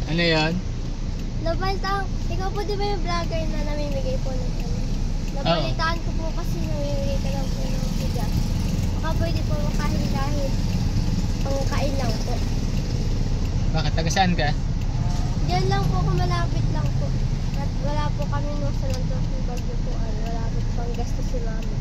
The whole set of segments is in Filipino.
Ano yan? Nabalitaan, ikaw po di ba yung vlogger na namimigay po ng ano? Nabalitaan ko po kasi namimigay ka lang po ng bigas. Baka pwede po kahit pangkain lang po. Bakit? Taga saan ka? Diyan lang po kung malapit lang po. At wala po kami nung sa Lantos ng Bagyo po. Wala po pang gasto si mama.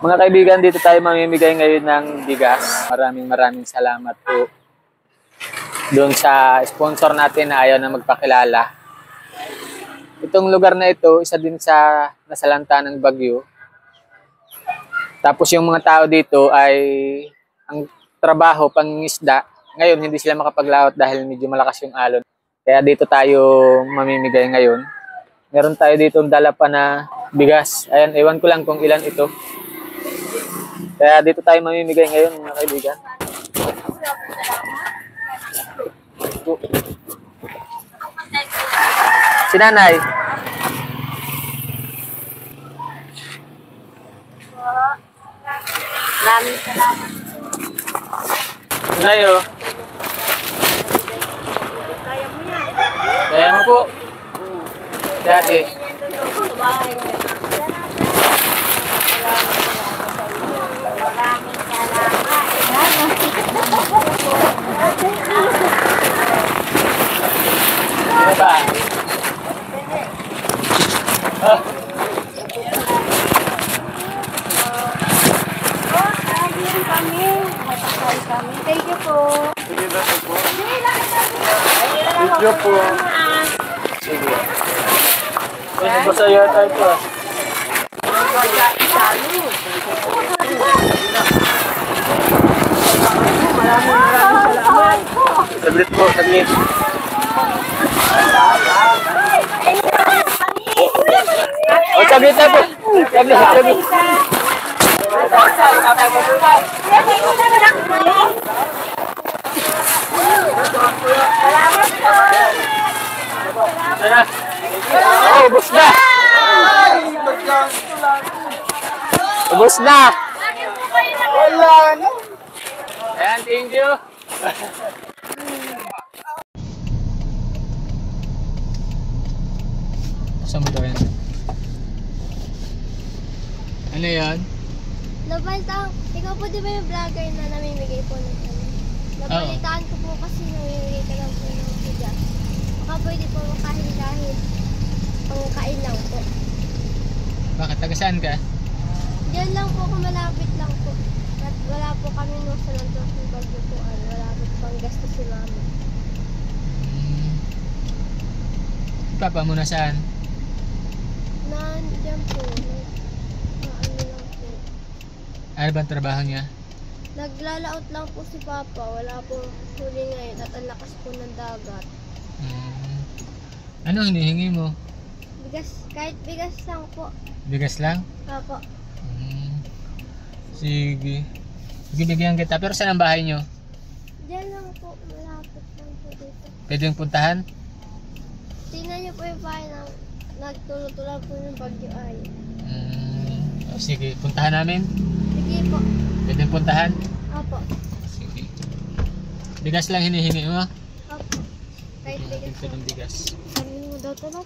Mga kaibigan, dito tayo mamimigay ngayon ng bigas. Maraming salamat po doon sa sponsor natin na ayaw na magpakilala. Itong lugar na ito, isa din sa nasalanta ng bagyo. Tapos yung mga tao dito ay ang trabaho, pangingisda. Ngayon, hindi sila makapaglaot dahil medyo malakas yung alon. Kaya dito tayo mamimigay ngayon. Meron tayo dito dala pa na bigas. Ayan, ewan ko lang kung ilan ito. Kaya dito tayo mamimigay ngayon, mga kaibigan. Si Nanay. Maraming salamat. Nanay, oh. Kaya mo yan. Kaya mo po. Dati. Ano ba? Thank you po. Sige na po. Video po. Sige. Ay, basta yata ito ah. Saglit po, saglit. Oh, saglit na po. Saglit. Oh, ubos na. Ubos na. Wala na. Ayan, thank you. Saan mo daw yan? Ano yan? Nabalitaan, ikaw po di ba yung vlogger na namimigay po ng ano? Nabalitaan ko po kasi namimigay ka lang po ng bigas. Baka pwede po kahit pangkain lang po. Bakit? Taga saan ka? Diyan lang po kung malapit lang po. At wala po kami nung sa Lantos ng Bagyo po. Wala po pang gasto si mama. Papa mo na saan? Nandiyan po. Ano lang po. Ano ba ang trabaho niya? Naglalaot lang po si Papa. Wala pong huli ngayon at ang lakas po ng dagat. Ano hinihingi mo? Bigas, kahit bigas lang po. Bigas lang? Opo. Sige. Sige, bigyan kita. Pero saan ang bahay nyo? Diyan lang po. Malapit lang po dito. Pwede yung puntahan? Tingnan niyo po yung bahay na nagtulog-tulog po yung bagyo ay. Sige, puntahan namin. Sige po. Pwede yung puntahan? Opo. Sige. Bigas lang hinihingi mo? Opo. Kahit bigas Ito ng bigas. Sabi mo daw tulog.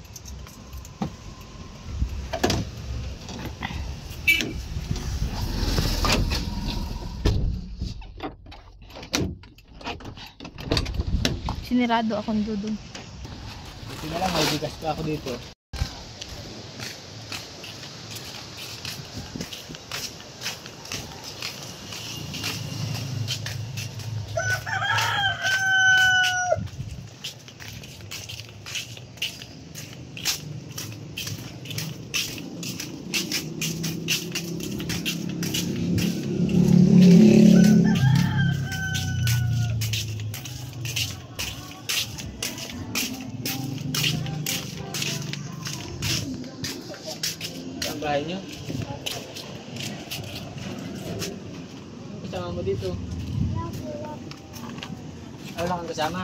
Sinirado akong dudong. Ito na lang, may bigas pa ako dito. Ang bahay nyo? Ang kasama mo dito? Wala kang kasama?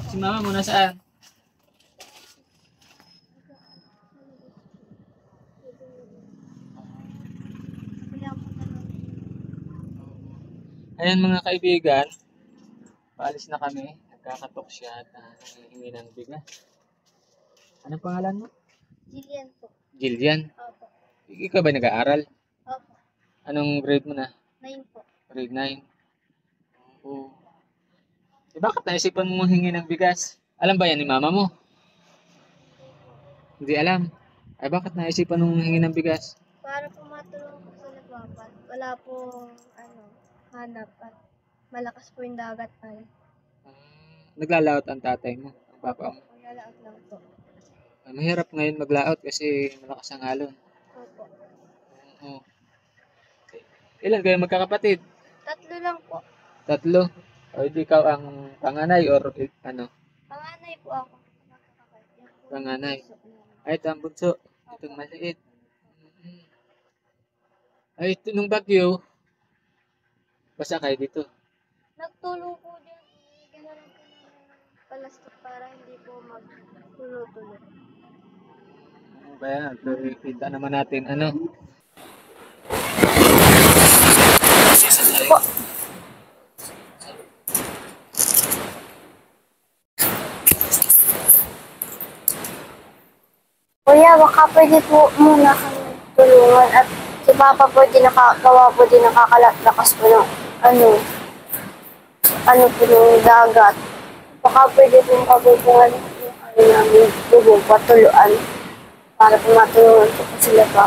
Si mama mo nasaan? Ayan mga kaibigan, paalis na kami. Nagkakatok siya at hihingi ng bigas. Anong pangalan mo? Jillian po. Jillian. Opo. Ikaw ba nag-aaral? Opo. Anong grade mo na? 9 po. Grade 9. Oo. Eh, bakit naisipan mo hingi ng bigas? Alam ba yan ni mama mo? Hindi alam. Ay bakit naisipan mong hingi ng bigas? Para po matulungan ko sa nagwapat. Wala pong hanap at malakas po yung dagat ay. Naglalaot ang tatay mo, ang papa mo. Maglalakad lang po. Mahirap ngayon maglaot kasi malakas ang alon. Opo. Oo. Ilan kayo magkakapatid? 3 lang po. 3? O hindi ikaw ang panganay or ano? Panganay po ako. Panganay. Ay, ito ang bunso. Itong maliit. Ay, ito nung bagyo. Basta kayo dito. Nagtulo po din. Gano'n po ng palastik para hindi po magtulo-tulo. Kaya, kita naman natin, ano? Po. Kuya, baka pwede po muna kami tulungan at si Papa po di nakagawa po di nakakalakas po ng ano po ng dagat. Baka pwede po kabubungan yung namin bubong patuluan para po matulungan po sila pa.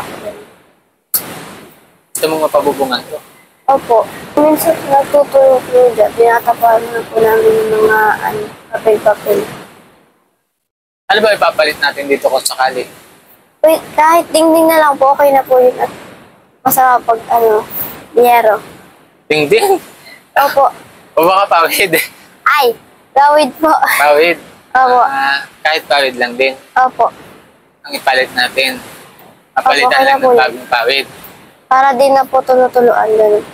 Gusto mong mapabubungan ko? Opo. Minsan natutulog po dyan. Tinatapalan na po namin yung mga papel-papel. Ano ba ipapalit natin dito kung sakali? Wait, kahit dingding na lang po, okay na po yun. At masarap pag biyero. Ding-ding? Opo. O baka pawid? Ay, gawid po. Pawid? Opo. Kahit pawid lang din. Opo. Ang ipalit natin. Papalitan Opo, lang kaya po ng yun. bagong pawid. Para din na po tulutuluan ganun.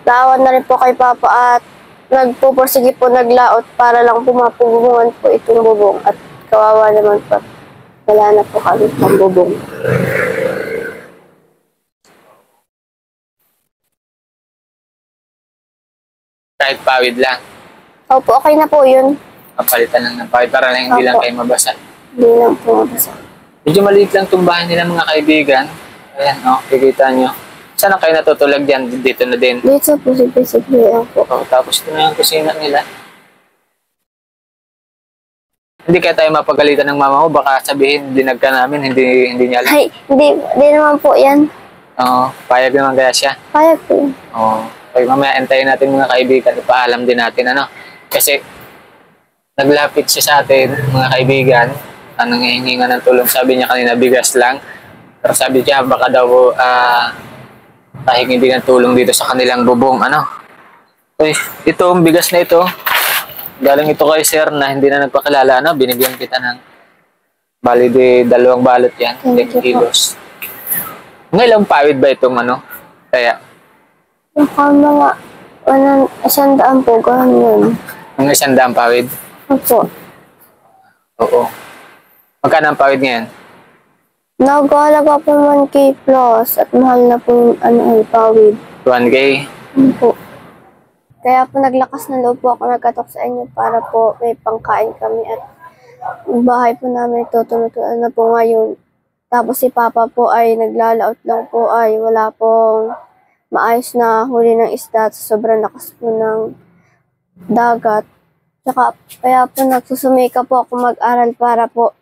Lawan na rin po kay Papa at nagpupursige po naglaot para lang pumapubungan po itong bubong at kawawa naman po. Wala na po kami pang bubong. Kahit pawid lang. Opo, okay na po yun. Papalitan lang ng pawid para lang hindi lang Opo. kayo mabasa. Hindi lang po mabasa. Medyo maliit lang itong bahay nila mga kaibigan. Ayan, kikita nyo. Saan na kayo natutulag dyan? Dito na din. Dito po, simple-simple lang po. Tapos ito na yung kusina nila. Hindi kaya tayo mapagalitan ng mama mo. Baka sabihin, dinag ka namin, hindi niya alam. Ay, hindi naman po yan. Oo, payag naman kaya siya. Kaya po yan. Oo. Okay, mamaya antayin natin mga kaibigan. Ipaalam din natin, ano. Kasi, naglapit siya sa atin, mga kaibigan. Anong hihinga ng tulong. Sabi niya kanina, bigas lang. Pero sabi niya, baka daw, pahingi din ng tulong dito sa kanilang bubong, ano. Uy, itong bigas na ito, galing ito kay sir na hindi na nagpakilala, ano. Binigyan kita ng, bali di 2 balot yan, 10 kilos. Ngayon pawid ba itong, ano, kaya? Baka mga 100 po, ganun. Mga 100 pawid? Opo. Oo. Magkano ang pawid ngayon? Nag-aalaga po 1K plus at mahal na po yung pawid. 1K? Po. Kaya po naglakas na loob po ako nagkatok sa inyo para po may pangkain kami at yung bahay po namin tutulog-tulog na po ngayon. Tapos si Papa po ay naglalaot lang po ay wala pong maayos na huli ng isda at sobrang lakas po ng dagat. Tsaka kaya po nagsusumika po ako mag-aral para po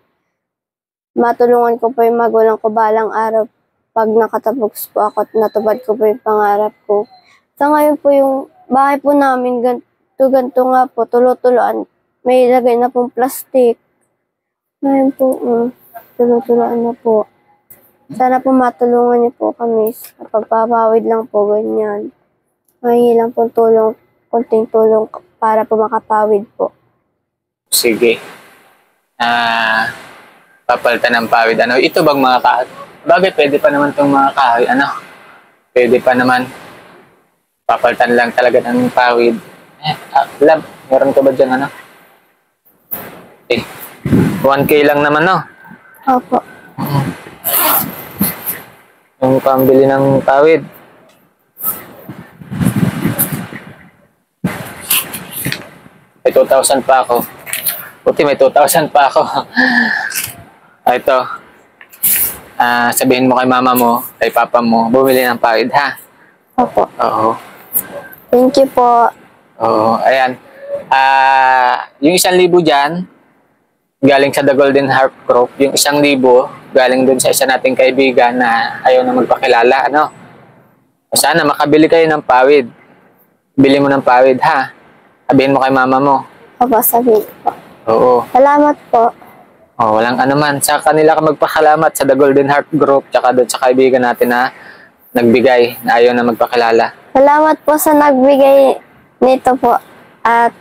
matulungan ko po yung magulang ko balang araw pag nakatapos po ako at natupad ko po yung pangarap ko. Sa ngayon po yung bahay po namin, ganito nga po, tulo-tuloan. May lagay na pong plastic. Ngayon po, tulo-tuloan na po. Sana po matulungan niyo po kami sa pagpapawid lang po, ganyan. Mahingi lang po tulong, konting tulong para po makapawid po. Sige. Papalitan ng pawid. Ano, ito bang mga kahoy? Bagay, pwede pa naman itong mga kahoy. Ano? Pwede pa naman. Papalitan lang talaga ng pawid. Lab, meron ka ba dyan, ano? 1K lang naman, no? Opo. Yung pambili ng pawid. may 2,000 pa ako. Buti may 2,000 pa ako. Ito. Sabihin mo kay mama mo, kay papa mo, bumili ng pawid, ha? Opo. Oo. Thank you po. Oo, ayan. Yung 1,000 dyan, galing sa The Golden Harp Group. Yung 1,000, galing dun sa isa nating kaibigan na ayaw na magpakilala, ano? Sana makabili kayo ng pawid. Bili mo ng pawid, ha? Sabihin mo kay mama mo. Opo, sabihin po. Oo. Salamat po. Oh, walang anuman. Sa kanila ka magpakalamat sa The Golden Heart Group tsaka doon sa kaibigan natin na nagbigay na ayaw na magpakilala. Salamat po sa nagbigay nito po at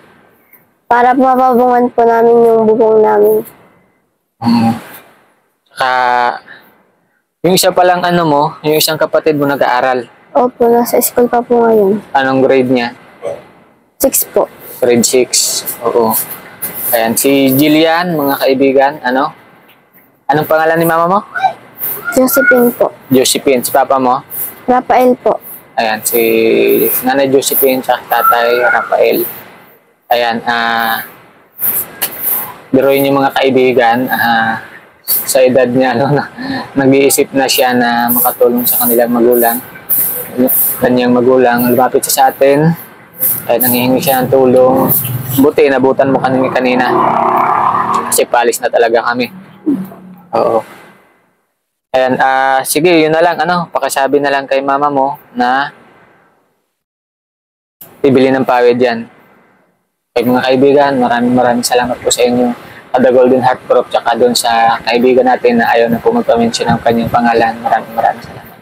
para mapabungan po namin yung bubong namin. Tsaka yung isa palang ano mo, yung isang kapatid mo nag-aaral. Opo, nasa school pa po ngayon. Anong grade niya? 6 po. Grade 6. Oo. Ayan, si Jillian, mga kaibigan, ano? Anong pangalan ni mama mo? Josephine po. Josephine. Si papa mo? Rafael po. Ayan, si Nanay Josephine sa Tatay Rafael. Ayan, biruin yung mga kaibigan, sa edad niya, no, nag-iisip na siya na makatulong sa kanilang magulang. Kanyang magulang, lumapit siya sa atin, ay nanghihingi siya ng tulong. Buti, nabutan mo kanina. Kasi palis na talaga kami. Oo. Ayan, sige, yun na lang, ano, pakisabi na lang kay mama mo na bibili ng pawid yan. Kay mga kaibigan, maraming salamat po sa inyo. The Golden Heart Group, tsaka doon sa kaibigan natin na ayaw na po magpamention ng kanyang pangalan. Maraming salamat.